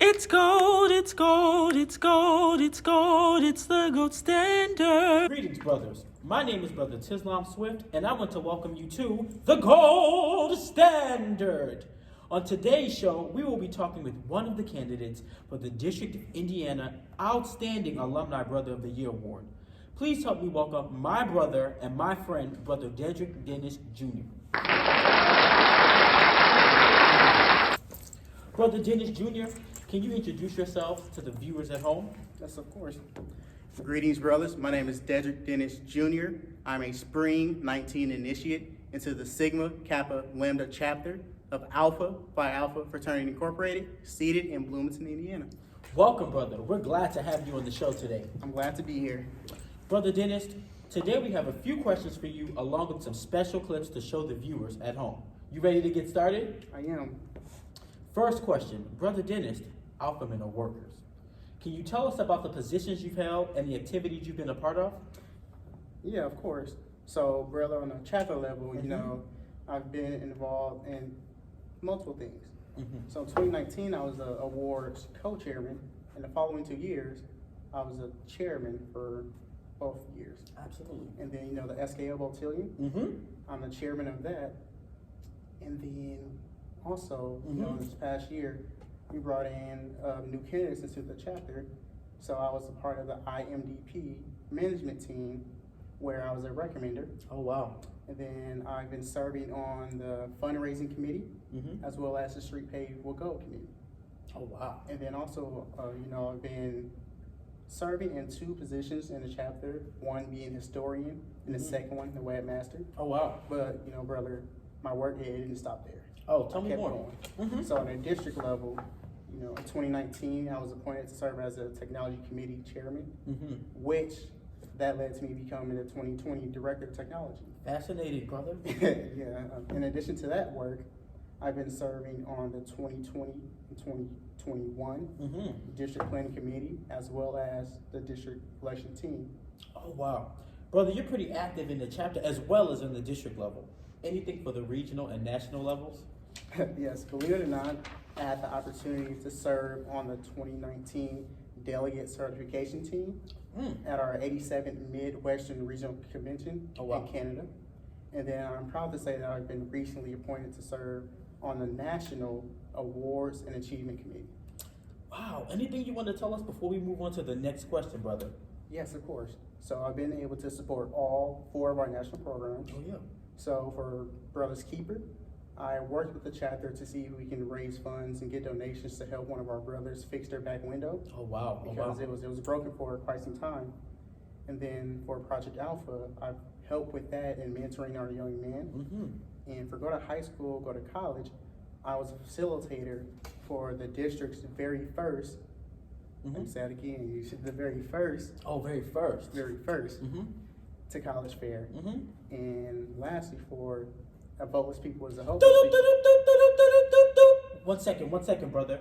It's gold, it's gold, it's gold, it's gold, it's the gold standard. Greetings, brothers. My name is Brother Tislam Swift, and I want to welcome you to the Gold Standard. On today's show, we will be talking with one of the candidates for the District of Indiana Outstanding Alumni Brother of the Year Award. Please help me welcome my brother and my friend, Brother Dedrick Dennis Jr. Brother Dennis Jr., can you introduce yourself to the viewers at home? Yes, of course. Greetings, brothers. My name is Dedrick Dennis Jr. I'm a Spring 19 initiate into the Sigma Kappa Lambda chapter of Alpha Phi Alpha Fraternity Incorporated, seated in Bloomington, Indiana. Welcome, brother. We're glad to have you on the show today. I'm glad to be here. Brother Dennis, today we have a few questions for you along with some special clips to show the viewers at home. You ready to get started? I am. First question, Brother Dennis, Alpha Men are workers. Can you tell us about the positions you've held and the activities you've been a part of? Yeah, of course. So, brother, on a chapter level, I've been involved in multiple things. So, in 2019, I was the awards co-chairman, and the following 2 years, I was a chairman for both years. Absolutely. And then, the SKO Botillion, I'm the chairman of that. And then also, this past year, we brought in new candidates into the chapter. So I was a part of the IMDP management team where I was a recommender. Oh, wow. And then I've been serving on the fundraising committee as well as the Street Paved Will Go committee. Oh, wow. And then also, I've been serving in 2 positions in the chapter, one being historian and the second one, the webmaster. Oh, wow. But, brother, my work, it didn't stop there. Oh, tell me more. So on a district level, in 2019, I was appointed to serve as a technology committee chairman, which that led to me becoming the 2020 director of technology. Fascinating, brother. Yeah. In addition to that work, I've been serving on the 2020 and 2021 district planning committee as well as the district election team. Oh, wow. Brother, you're pretty active in the chapter as well as in the district level. Anything for the regional and national levels? Yes, believe it or not, I had the opportunity to serve on the 2019 delegate certification team at our 87th Midwestern Regional Convention in Canada. And then I'm proud to say that I've been recently appointed to serve on the National Awards and Achievement Committee. Wow, anything you want to tell us before we move on to the next question, brother? Yes, of course. So I've been able to support all 4 of our national programs. Oh, yeah. So for Brothers Keeper, I worked with the chapter to see if we can raise funds and get donations to help one of our brothers fix their back window. Oh, wow. Because it was broken for quite some time. And then for Project Alpha, I've helped with that and mentoring our young men. And for go to high school, go to college, I was a facilitator for the district's very first, let me say it again, the very first. Oh, very first. Very first to college fair. And lastly, for a Voteless People as a Hope. One second, brother.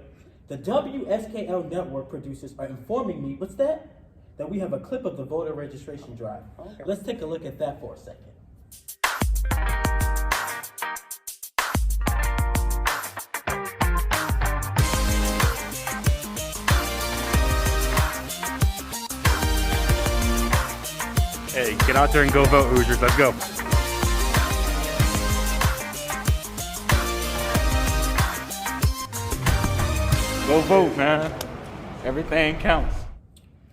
The WSKL network producers are informing me, what's that? That we have a clip of the voter registration drive. Okay. Let's take a look at that for a second. Hey, get out there and go vote, Hoosiers. Let's go. Go vote, man. Everything counts.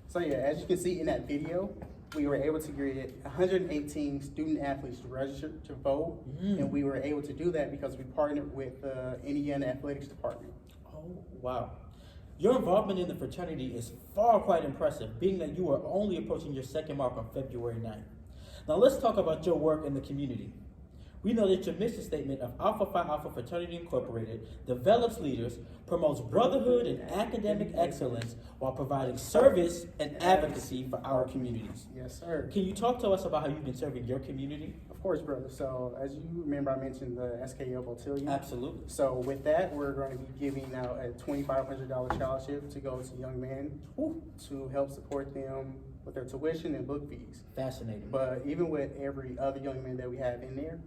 So yeah, as you can see in that video, we were able to get 118 student athletes to register to vote, and we were able to do that because we partnered with the Indiana Athletics Department. Oh, wow. Your involvement in the fraternity is quite impressive, being that you are only approaching your second mark on February 9th. Now let's talk about your work in the community. We know that your mission statement of Alpha Phi Alpha Fraternity Incorporated develops leaders, promotes brotherhood and academic excellence while providing service and advocacy for our communities. Yes, sir. Can you talk to us about how you've been serving your community? Of course, brother. So as you remember, I mentioned the SKO Botillion. Absolutely. So with that, we're going to be giving out a $2,500 scholarship to go to young men to help support them with their tuition and book fees. Fascinating. But even with every other young man that we have in there,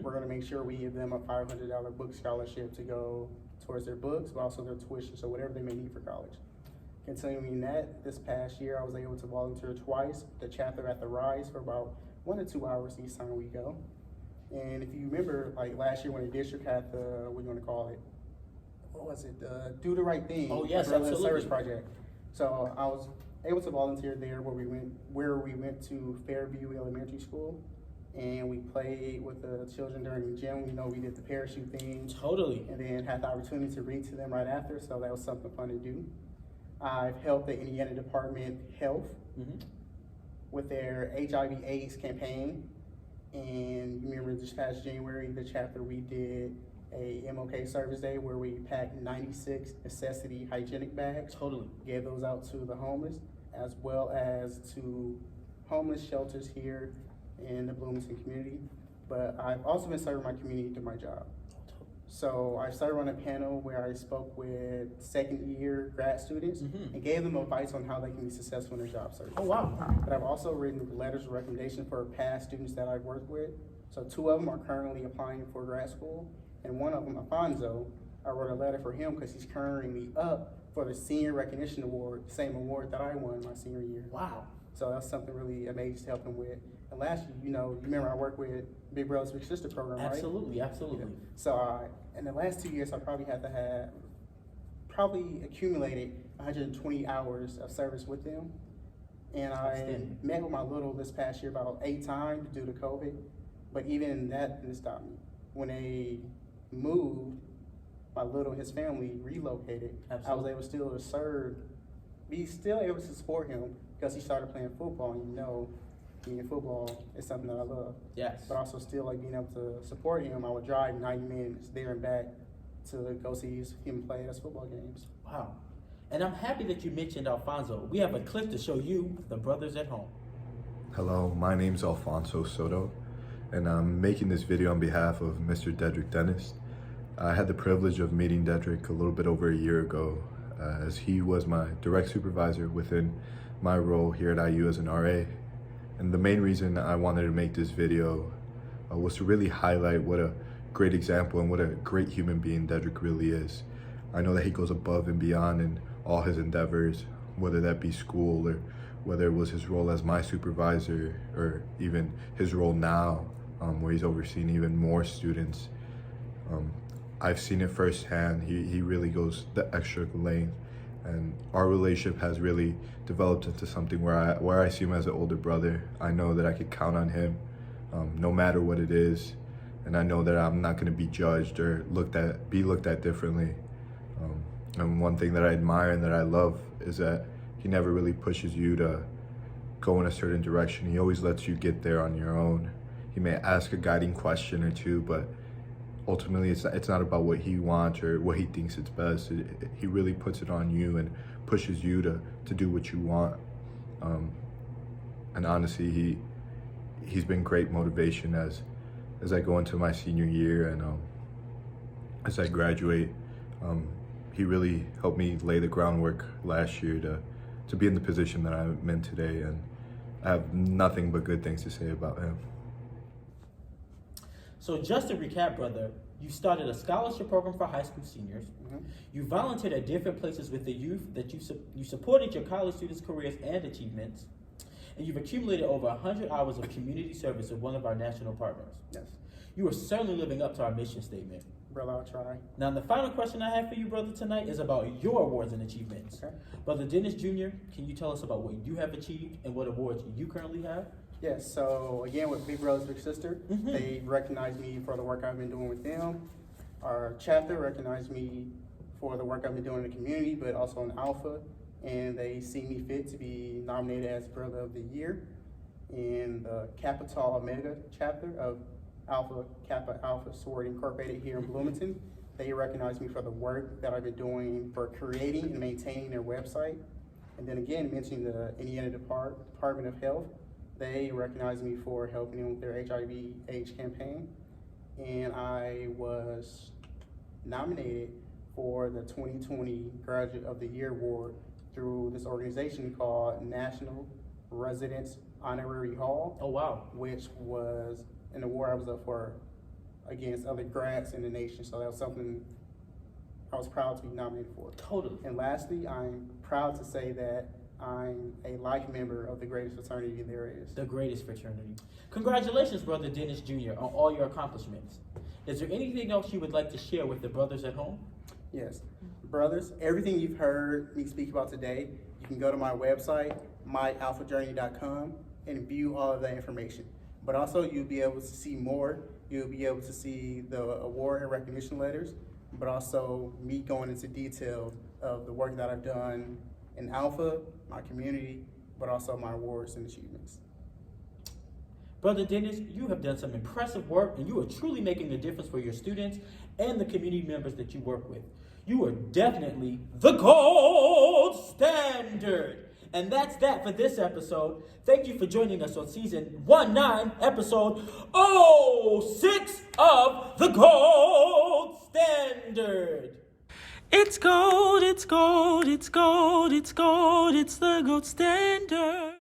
we're going to make sure we give them a $500 book scholarship to go towards their books, but also their tuition, so whatever they may need for college. Continuing that, this past year, I was able to volunteer twice, the chapter at the Rise for about 1 to 2 hours each time we go. And if you remember, like last year when the district had the, what do you want to call it? What was it? Do the Right Thing. Oh, yes, Umbrella absolutely. Service Project. So I was able to volunteer there where we went to Fairview Elementary School, and we played with the children during the gym. We did the parachute thing. Totally. And then had the opportunity to read to them right after, so that was something fun to do. I've helped the Indiana Department Health with their HIV/AIDS campaign. And you remember this past January, the chapter, we did a MLK Service Day where we packed 96 necessity hygienic bags. Totally. Gave those out to the homeless, as well as to homeless shelters here in the Bloomington community. But I've also been serving my community through my job. So I started on a panel where I spoke with second-year grad students and gave them advice on how they can be successful in their job search. Oh, wow. But I've also written letters of recommendation for past students that I've worked with. So 2 of them are currently applying for grad school, and one of them, Alfonso, I wrote a letter for him because he's currently up for the Senior Recognition Award, same award that I won my senior year. Wow. So that's something really amazing to help him with. And lastly, you remember I work with Big Brothers Big Sister program, right? Absolutely, absolutely. So in the last 2 years, I probably had to have accumulated 120 hours of service with them. And I Outstanding. met with my little this past year about 8 times due to COVID. But even that didn't stop me. When they moved, my little, his family relocated. Absolutely. I was able still to serve, be still able to support him because he started playing football. And being in football is something that I love. Yes. But also still being able to support him. I would drive 90 minutes there and back to go see him play his football games. Wow. And I'm happy that you mentioned Alfonso. We have a clip to show you, the brothers at home. Hello, my name's Alfonso Soto, and I'm making this video on behalf of Mr. Dedrick Dennis. I had the privilege of meeting Dedrick a little bit over a year ago, as he was my direct supervisor within my role here at IU as an RA. And the main reason I wanted to make this video was to really highlight what a great example and what a great human being Dedrick really is. I know that he goes above and beyond in all his endeavors, whether that be school or whether it was his role as my supervisor or even his role now, where he's overseeing even more students. I've seen it firsthand. He really goes the extra length, and our relationship has really developed into something where I see him as an older brother. I know that I could count on him no matter what it is, and I know that I'm not going to be judged or be looked at differently. And one thing that I admire and that I love is that he never really pushes you to go in a certain direction. He always lets you get there on your own. He may ask a guiding question or two, but ultimately it's not about what he wants or what he thinks is best. He really puts it on you and pushes you to do what you want. And honestly, he's been great motivation as I go into my senior year and as I graduate. He really helped me lay the groundwork last year to be in the position that I'm in today, and I have nothing but good things to say about him. So just to recap, brother, you started a scholarship program for high school seniors. You volunteered at different places with the youth that you supported your college students' careers and achievements. And you've accumulated over 100 hours of community service with one of our national partners. Yes. You are certainly living up to our mission statement. Brother, I'll try. Now, the final question I have for you, brother, tonight is about your awards and achievements. Okay. Brother Dennis Jr., can you tell us about what you have achieved and what awards you currently have? Yes, so again with Big Brothers Big Sister, they recognized me for the work I've been doing with them. Our chapter recognized me for the work I've been doing in the community, but also in Alpha, and they see me fit to be nominated as Brother of the Year in the Kappa Omega chapter of Alpha Kappa Alpha Sorority Incorporated here in Bloomington. They recognize me for the work that I've been doing for creating and maintaining their website. And then again, mentioning the Indiana Department of Health, they recognize me for helping them with their HIV/AIDS campaign. And I was nominated for the 2020 Graduate of the Year Award through this organization called National Residence Honorary Hall. Oh, wow. Which was an award I was up for against other grads in the nation. So that was something I was proud to be nominated for. Totally. And lastly, I'm proud to say that I'm a life member of the greatest fraternity there is. The greatest fraternity. Congratulations, Brother Dennis Jr., on all your accomplishments. Is there anything else you would like to share with the brothers at home? Yes. Brothers, everything you've heard me speak about today, you can go to my website, myalphajourney.com, and view all of that information. But also, you'll be able to see more. You'll be able to see the award and recognition letters, but also me going into detail of the work that I've done in Alpha, my community, but also my awards and achievements. Brother Dennis, you have done some impressive work, and you are truly making a difference for your students and the community members that you work with. You are definitely the gold standard. And that's that for this episode. Thank you for joining us on season 19, episode 06 of the Gold Standard. It's gold, it's gold, it's gold, it's gold, it's the gold standard.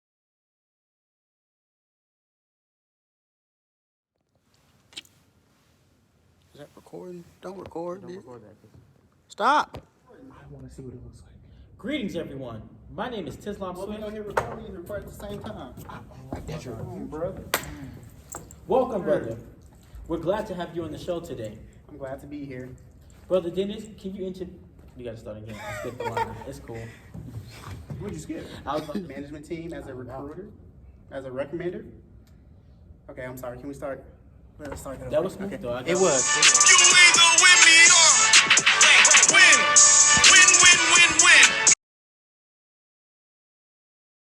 Is that recording? Don't record this. Record that. Stop! I want to see what it looks like. Greetings, everyone. My name is Tislam Well, we Swift. don't hit recording and record at the same time. That's your Brother. Welcome, brother. We're glad to have you on the show today. I'm glad to be here. Brother Dennis, can you You gotta start again. I skipped the line. It's cool. What'd you skip? I was on the management team as a recruiter, as a recommender. Okay, I'm sorry. Can we start? Let's start That was smooth, though. It was.